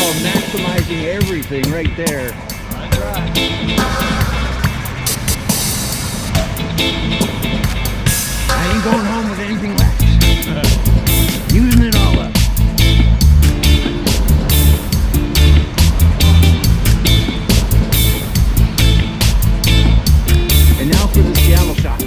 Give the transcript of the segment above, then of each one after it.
called maximizing everything right there. That's right. I ain't going home with anything left. Using it all up. And now for the Seattle shots.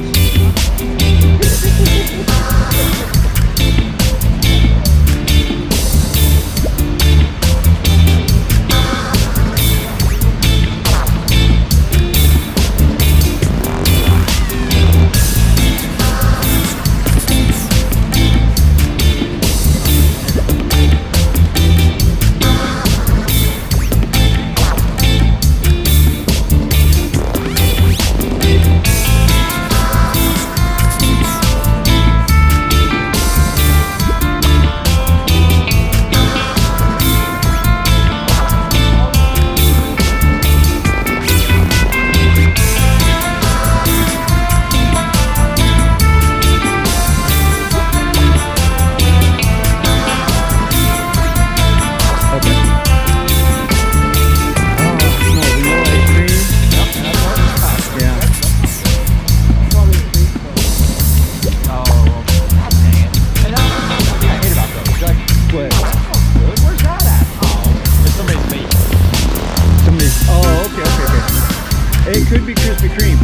It could be Krispy Kreme.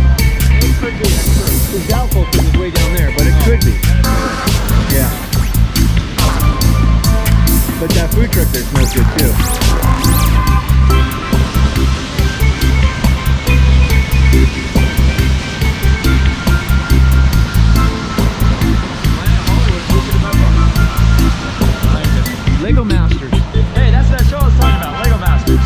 It could be. It's doubtful because it's way down there, but it could be. Yeah. But that food truck there smells good too. Lego Masters. Hey, that's that show I was talking about, Lego Masters.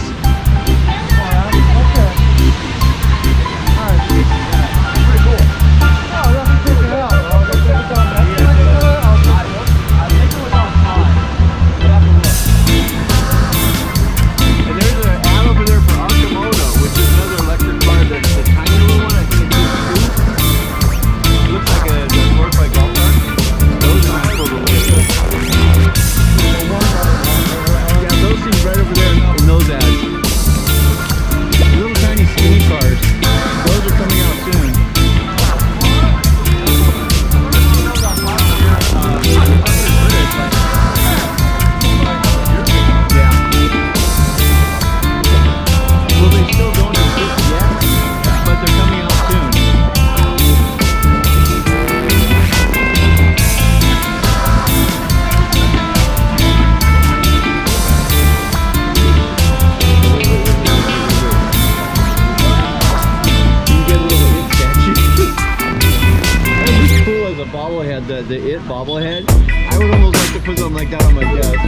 The It bobblehead. I would almost like to put something like that on my desk.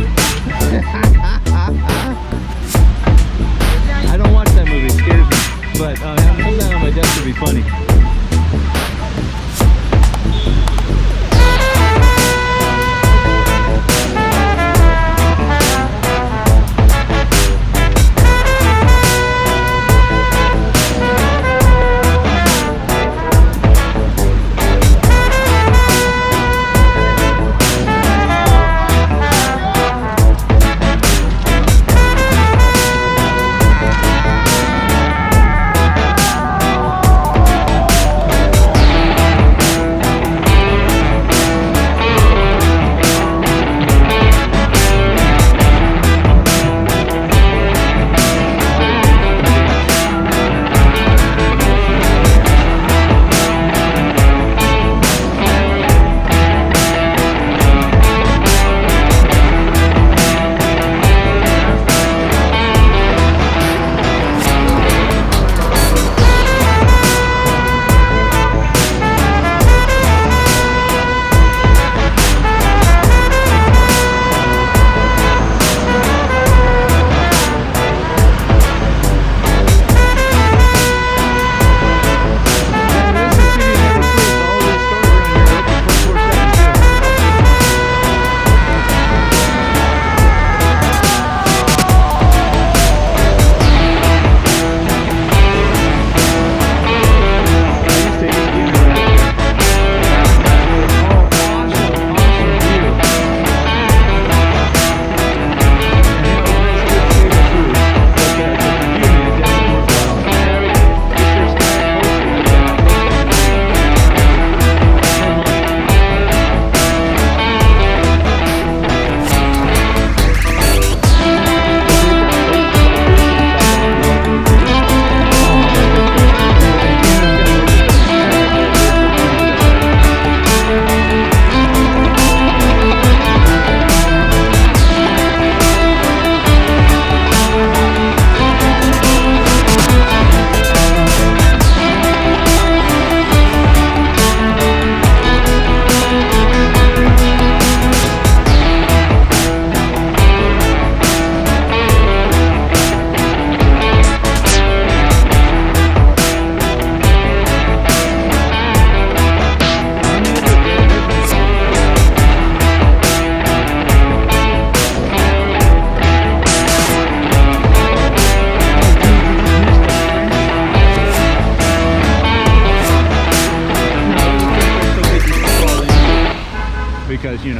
I don't watch that movie, it scares me. But having that on my desk would be funny.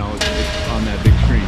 know, it's on that big screen.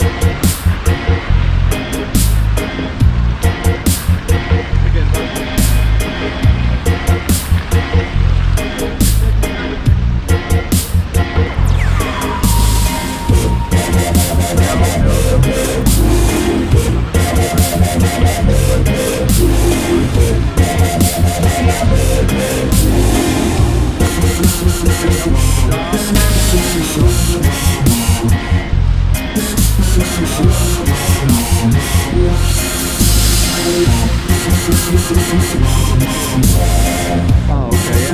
Oh, okay, yeah.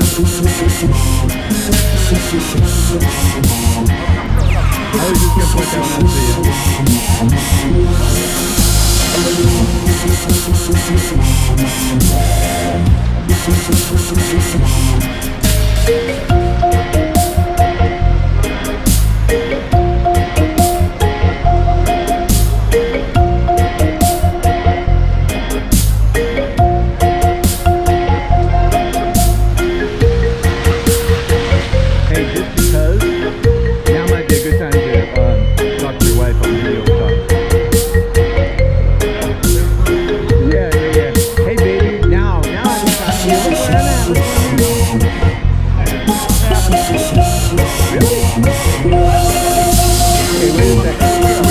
I was just gonna put that one out to We'll be right back.